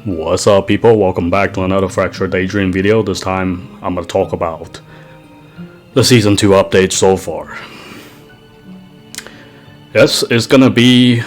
What's up, people? Welcome back to another Fractured Daydream video. This time I'm gonna talk about the Season 2 update so far. Yes, it's gonna be,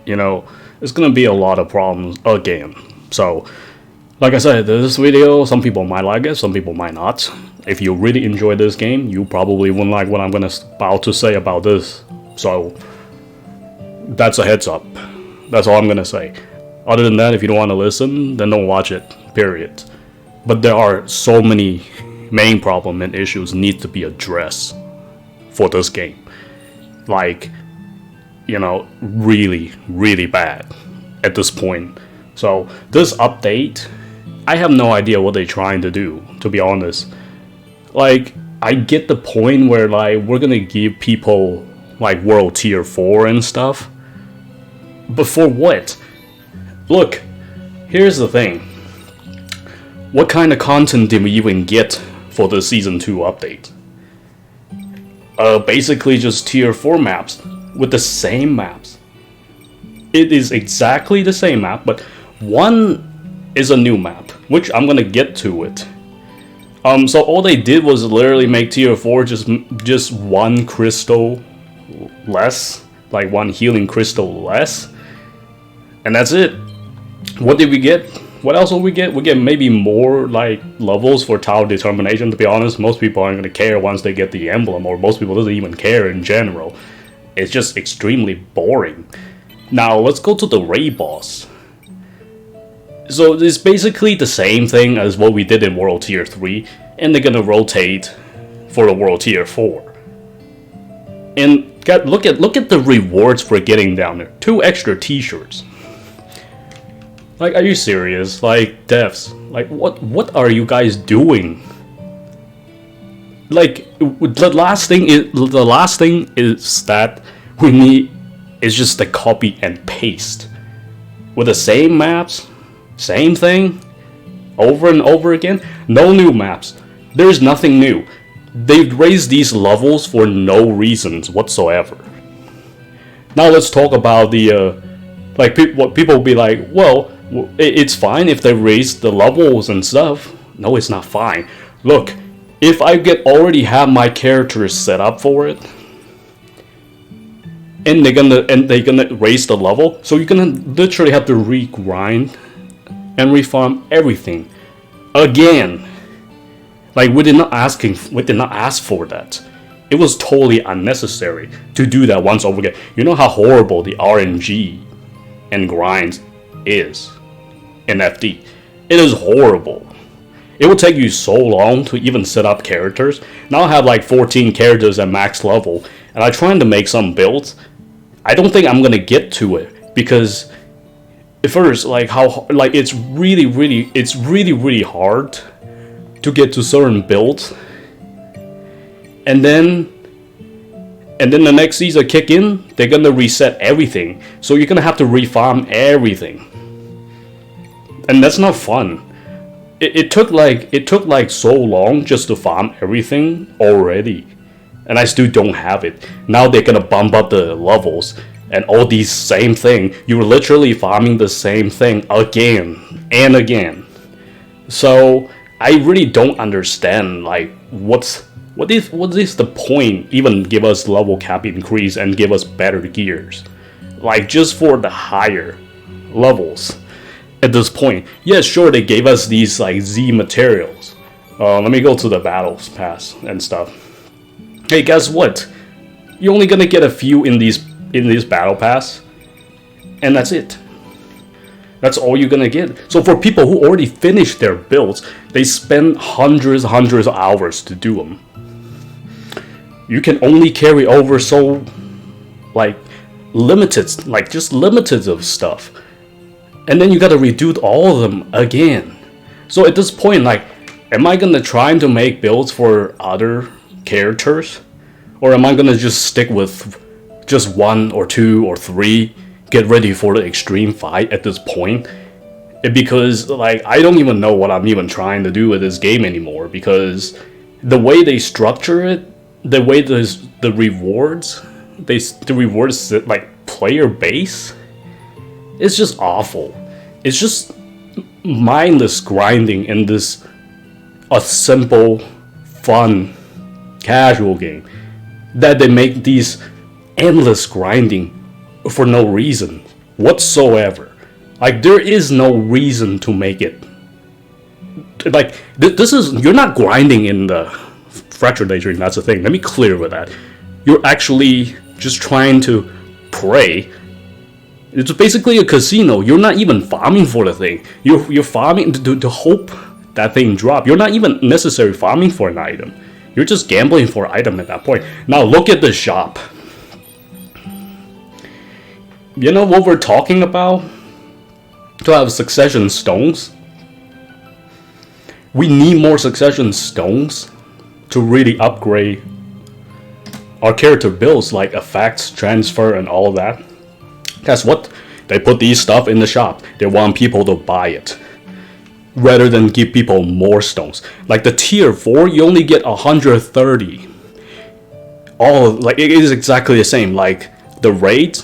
it's gonna be a lot of problems again. So, like I said, this video, some people might like it, some people might not. If you really enjoy this game, you probably wouldn't like what I'm about to say about this. So, that's a heads up. That's all I'm gonna say. Other than that, if you don't want to listen, then don't watch it, period. But there are so many main problems and issues need to be addressed for this game. Like, really, really bad at this point. So, this update, I have no idea what they're trying to do, to be honest. Like, I get the point where, like, we're gonna give people, like, World Tier 4 and stuff. But for what? Look, here's the thing. What kind of content did we even get for the Season 2 update? Basically just Tier 4 maps with the same maps. It is exactly the same map, but one is a new map, which I'm gonna get to it. So all they did was literally make Tier 4 just one crystal less, like one healing crystal less, and that's it. What did we get? What else will we get? We get maybe more like levels for Tower Determination. To be honest, most people aren't gonna care once they get the emblem, or most people doesn't even care in general. It's just extremely boring. Now let's go to the raid boss. So it's basically the same thing as what we did in World Tier 3, and they're gonna rotate for the World Tier 4. And look at the rewards for getting down there. 2 extra t-shirts. Like, are you serious? Like, devs, like, what are you guys doing? Like, the last thing is that we need is just the copy and paste with the same maps, same thing, over and over again. No new maps. There's nothing new. They've raised these levels for no reasons whatsoever. Now let's talk about the what people will be like. Well, it's fine if they raise the levels and stuff. No, it's not fine. Look, if I already have my characters set up for it, and they're gonna raise the level, so you're gonna literally have to regrind and refarm everything again. Like, we did not ask for that. It was totally unnecessary to do that once over again. You know how horrible the RNG and grinds is in FD. It is horrible. It will take you so long to even set up characters. Now I have like 14 characters at max level, and I'm trying to make some builds. I don't think I'm gonna get to it because at first, it's really hard to get to certain builds, and then the next season kick in, they're gonna reset everything. So you're gonna have to refarm everything. And that's not fun. It took like so long just to farm everything already. And I still don't have it. Now they're gonna bump up the levels and all these same thing. You're literally farming the same thing again and again. So I really don't understand, like, what is the point even give us level cap increase and give us better gears, like, just for the higher levels at this point. Yeah, sure, they gave us these like Z materials. Let me go to the battles pass and stuff. Hey, guess what? You're only gonna get a few in these battle pass, and that's it. That's all you're gonna get. So for people who already finished their builds, they spend hundreds of hours to do them. You can only carry over so, like, just limited of stuff. And then you gotta redo all of them again. So at this point, like, am I gonna try to make builds for other characters? Or am I gonna just stick with just 1 or 2 or 3, get ready for the extreme fight at this point? Because, like, I don't even know what I'm even trying to do with this game anymore, because the way they structure it, the way the rewards, like, player base, it's just awful. It's just mindless grinding in this a simple, fun, casual game, that they make these endless grinding for no reason whatsoever. Like, there is no reason to make it. Like, this is, you're not grinding in the Fractured Daydream, that's the thing. Let me clear with that. You're actually just trying to pray. It's basically a casino. You're not even farming for the thing. You're farming to hope that thing drop. You're not even necessarily farming for an item. You're just gambling for an item at that point. Now look at the shop. You know what we're talking about? To have succession stones. We need more succession stones to really upgrade our character builds, like effects, transfer, and all that. That's what they put these stuff in the shop. They want people to buy it rather than give people more stones. Like the tier 4, you only get 130. All, like, it is exactly the same. Like the raid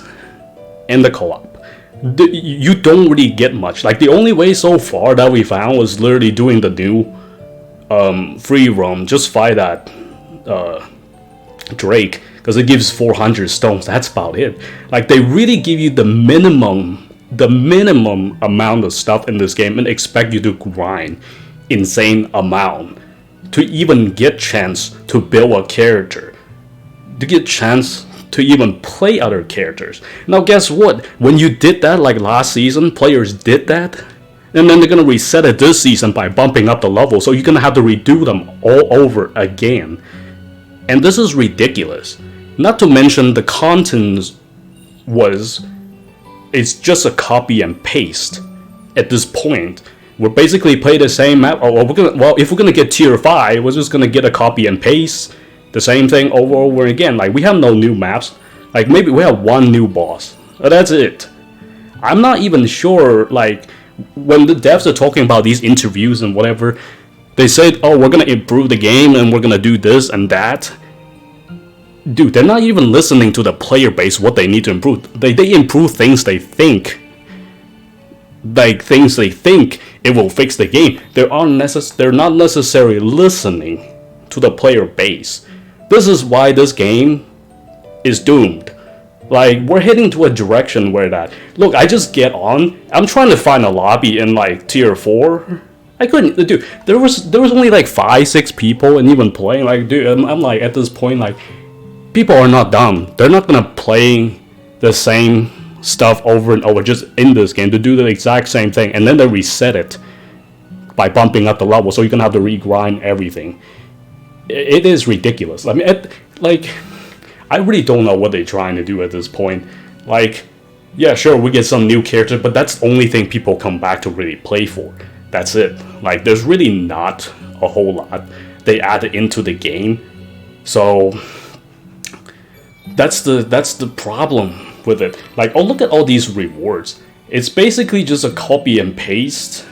and the co-op, you don't really get much. Like the only way so far that we found was literally doing the new free roam. Just fight that Drake, because it gives 400 stones. That's about it. Like, they really give you the minimum amount of stuff in this game and expect you to grind insane amount to even get chance to build a character, to get chance to even play other characters. Now guess what? When you did that, like last season, players did that, and then they're gonna reset it this season by bumping up the level, so you're gonna have to redo them all over again. And this is ridiculous. Not to mention the content it's just a copy and paste at this point. We're basically play the same map. If we're gonna get tier 5, we're just gonna get a copy and paste the same thing over again. Like, we have no new maps. Like, maybe we have one new boss. That's it. I'm not even sure, like, when the devs are talking about these interviews and whatever, they said, oh, we're gonna improve the game and we're gonna do this and that. Dude, they're not even listening to the player base, what they need to improve. They improve things they think. Like, things they think it will fix the game. They're not necessarily listening to the player base. This is why this game is doomed. Like, we're heading to a direction where that... Look, I just get on. I'm trying to find a lobby in, like, tier 4. I couldn't... Dude, there was only, like, 5-6 people and even playing. Like, dude, I'm like, at this point, like... People are not dumb. They're not gonna play the same stuff over and over just in this game to do the exact same thing, and then they reset it by bumping up the level, so you're gonna have to regrind everything. It is ridiculous. I mean, I really don't know what they're trying to do at this point. Like, yeah, sure, we get some new characters, but that's the only thing people come back to really play for. That's it. Like, there's really not a whole lot they added into the game. So that's the problem with it. Like, oh, look at all these rewards. It's basically just a copy and paste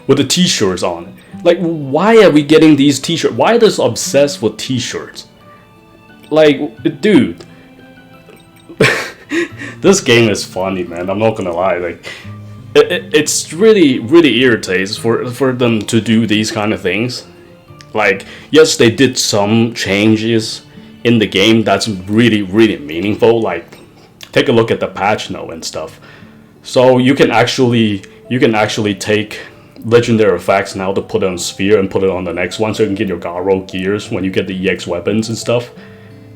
with the t-shirts on it. Like, why are we getting these t-shirts? Why are they so obsessed with t-shirts? Like, dude, this game is funny, man. I'm not gonna lie. Like, it's really irritates for them to do these kind of things. Like, yes, they did some changes in the game that's really meaningful. Like, take a look at the patch note and stuff. So you can actually take legendary effects now to put it on Sphere and put it on the next one, so you can get your Garo gears when you get the EX weapons and stuff.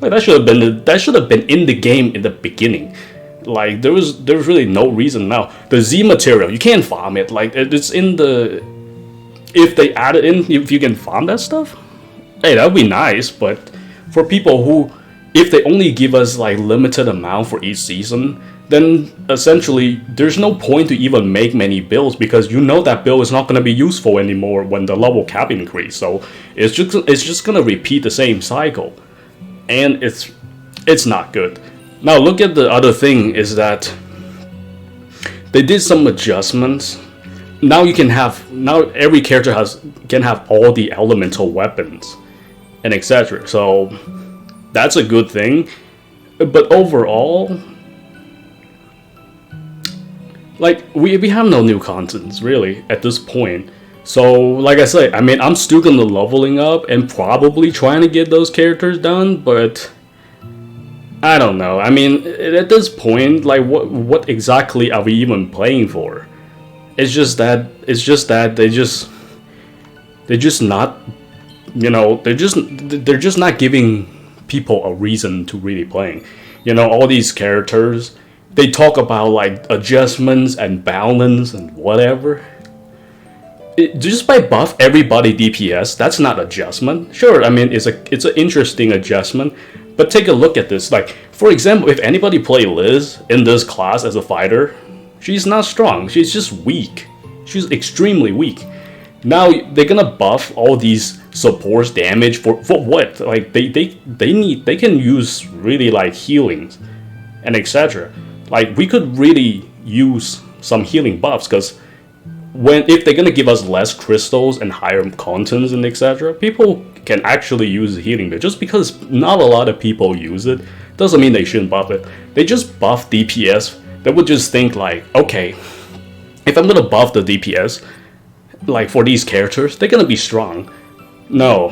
Like, that should have been in the game in the beginning. Like, there was really no reason now. The Z material, you can't farm it. Like, it's in the... If they add it in, if you can farm that stuff, hey, that would be nice. But for people who, if they only give us like limited amount for each season, then essentially there's no point to even make many builds, because you know that build is not going to be useful anymore when the level cap increase. So it's just going to repeat the same cycle, and it's not good. Now look at the other thing is that they did some adjustments. Now every character can have all the elemental weapons and etc. So that's a good thing. But overall, Like we have no new contents really at this point. So like I said, I mean I'm still gonna leveling up and probably trying to get those characters done, but I don't know. I mean at this point, like what exactly are we even playing for? It's just that they're just not, they're just not giving people a reason to really playing. All these characters, they talk about like adjustments and balance and whatever. Just by buff everybody DPS, that's not adjustment. Sure, I mean it's an interesting adjustment, but take a look at this. Like for example, if anybody play Liz in this class as a fighter, she's not strong. She's just weak. She's extremely weak. Now they're gonna buff all these supports damage for what? Like they can use really like healings and etc. Like we could really use some healing buffs, because if they're gonna give us less crystals and higher contents and etc., people can actually use healing. But just because not a lot of people use it doesn't mean they shouldn't buff it. They just buff DPS. They would just think like, okay, if I'm gonna buff the DPS, like for these characters, they're gonna be strong. No,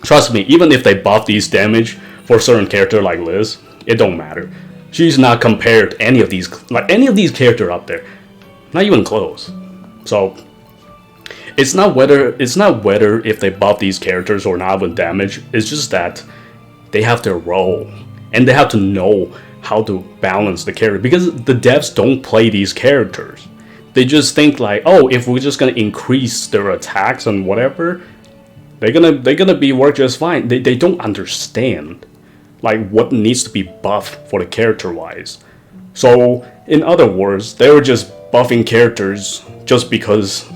trust me. Even if they buff these damage for a certain character like Liz, it don't matter. She's not compared to any of these characters up there. Not even close. So it's not whether if they buff these characters or not with damage. It's just that they have their role and they have to know how to balance the character, because the devs don't play these characters. They just think like, oh, if we're just gonna increase their attacks and whatever, they're gonna be work just fine. They don't understand like what needs to be buffed for the character wise. So in other words, they were just buffing characters just because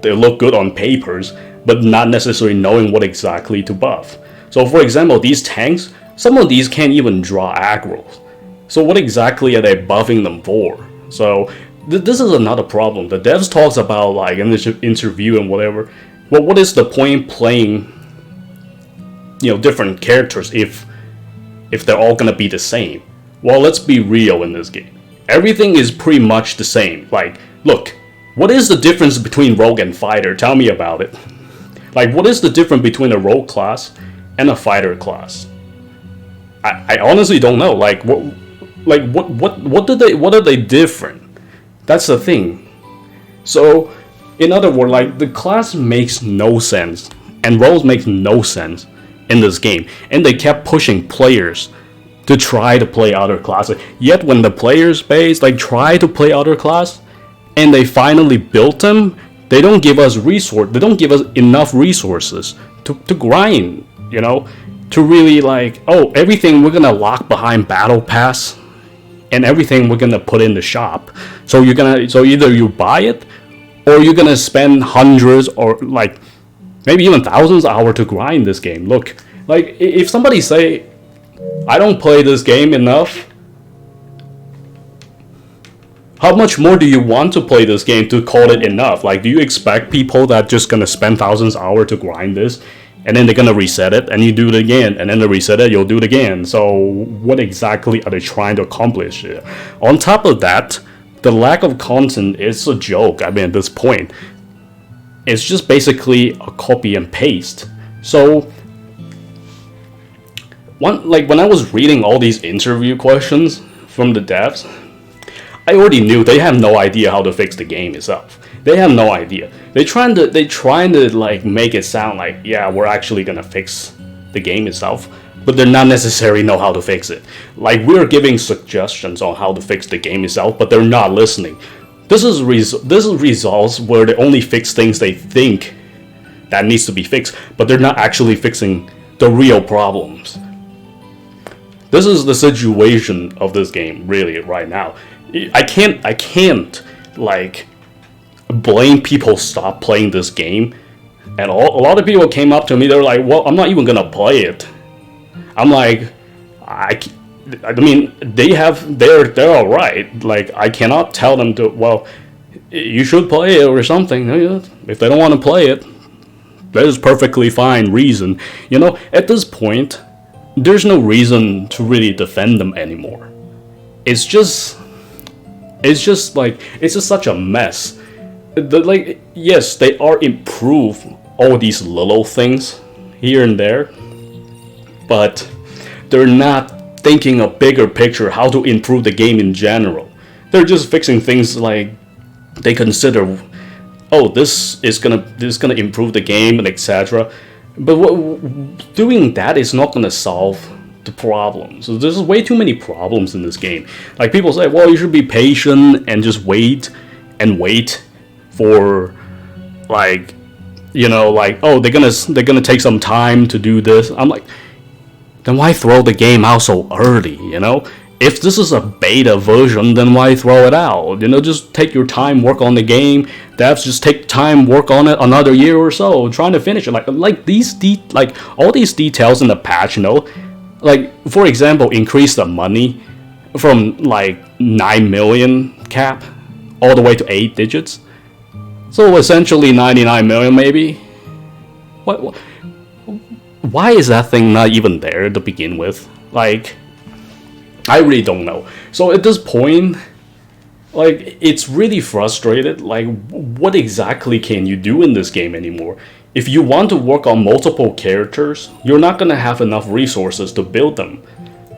they look good on papers, but not necessarily knowing what exactly to buff. So for example, these tanks, some of these can't even draw aggros. So what exactly are they buffing them for? So this is another problem. The devs talks about like in this interview and whatever. Well, what is the point playing, different characters if they're all gonna be the same? Well, let's be real in this game. Everything is pretty much the same. Like, look, what is the difference between rogue and fighter? Tell me about it. Like, what is the difference between a rogue class and a fighter class? I honestly don't know. Like, what are they different? That's the thing. So, in other words, like the class makes no sense, and roles make no sense in this game, and they kept pushing players to try to play other classes. Yet when the players base like try to play other class, and they finally built them, they don't give us They don't give us enough resources to grind. To really like, oh, everything we're gonna lock behind battle pass, and everything we're gonna put in the shop. So either you buy it, or you're gonna spend hundreds or like maybe even thousands of hours to grind this game. Look, like if somebody say, I don't play this game enough, how much more do you want to play this game to call it enough? Like, do you expect people that just gonna spend thousands of hours to grind this, and then they're gonna reset it, and you do it again, and then they reset it, you'll do it again? So what exactly are they trying to accomplish here? On top of that, the lack of content is a joke. I mean, at this point, it's just basically a copy and paste. So when I was reading all these interview questions from the devs, I already knew they have no idea how to fix the game itself. They have no idea. They're trying to like make it sound like, yeah, we're actually gonna fix the game itself, but they're not necessarily know how to fix it. Like, we're giving suggestions on how to fix the game itself, but they're not listening. This is results where they only fix things they think that needs to be fixed, but they're not actually fixing the real problems. This is the situation of this game really right now. I can't like blame people stop playing this game at all. A lot of people came up to me, they're like, well, I'm not even gonna play it. I'm like, I mean, they're all right. Like, I cannot tell them to, well, you should play it or something. If they don't want to play it, that is perfectly fine reason. At this point, there's no reason to really defend them anymore. It's just It's just such a mess. Yes, they are improve all these little things here and there, but they're not thinking a bigger picture how to improve the game in general. They're just fixing things like they consider, oh, this is gonna improve the game and etc. But doing that is not gonna solve the problem. So there's way too many problems in this game. Like people say, well, you should be patient and just wait and wait for oh, they're gonna take some time to do this. I'm like, then why throw the game out so early? If this is a beta version, then why throw it out? Just take your time, work on the game. Devs just take time, work on it another year or so, trying to finish it. All these details in the patch, for example, increase the money from 9 million cap all the way to 8 digits. So essentially 99 million maybe. What? Why is that thing not even there to begin with? I really don't know. So at this point, it's really frustrated. What exactly can you do in this game anymore? If you want to work on multiple characters, you're not gonna have enough resources to build them.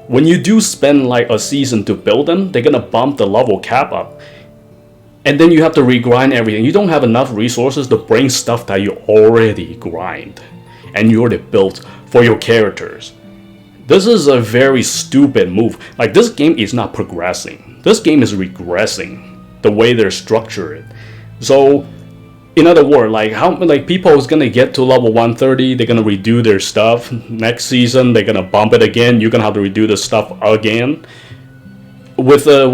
When you do spend a season to build them, they're gonna bump the level cap up. And then you have to regrind everything. You don't have enough resources to bring stuff that you already grind and you already built for your characters. This is a very stupid move. This game is not progressing. This game is regressing the way they're structured. So, in other words, people is gonna get to level 130, they're gonna redo their stuff. Next season, they're gonna bump it again. You're gonna have to redo the stuff again. With a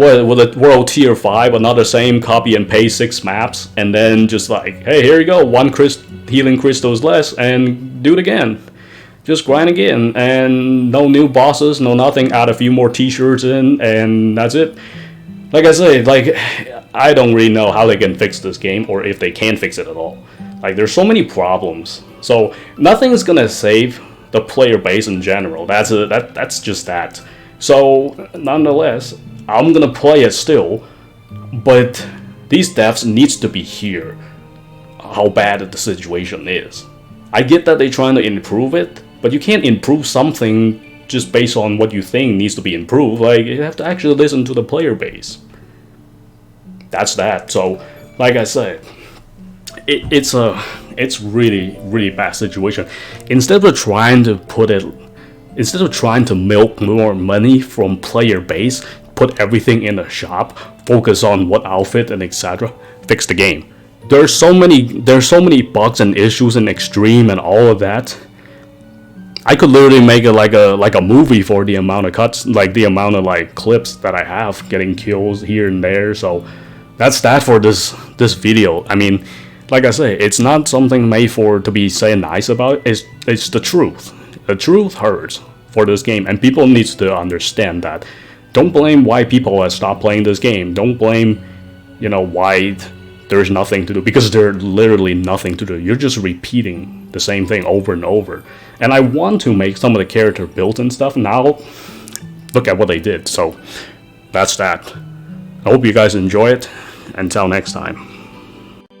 world tier 5, another same copy and paste 6 maps, and then just hey, here you go, 1 healing crystals less, and do it again. Just grind again, and no new bosses, no nothing, add a few more t-shirts in, and that's it. Like I say, I don't really know how they can fix this game, or if they can fix it at all. There's so many problems. So nothing's gonna save the player base in general. That's just that. So nonetheless, I'm gonna play it still, but these devs needs to be here how bad the situation is. I get that they're trying to improve it, but you can't improve something just based on what you think needs to be improved. You have to actually listen to the player base. That's that. So, like I said, it's really, really bad situation. Instead of trying to milk more money from player base, put everything in the shop, focus on what outfit and etc., fix the game. There's so many bugs and issues in Extreme and all of that. I could literally make it like a movie for the amount of cuts, the amount of clips that I have getting kills here and there. So that's that for this video. I mean, like I say, it's not something made to be saying nice about. It's the truth. The truth hurts for this game, and people needs to understand that. Don't blame why people have stopped playing this game. Don't blame, why there's nothing to do, because there's literally nothing to do. You're just repeating the same thing over and over. And I want to make some of the character built and stuff. Now, look at what they did. So, that's that. I hope you guys enjoy it. Until next time.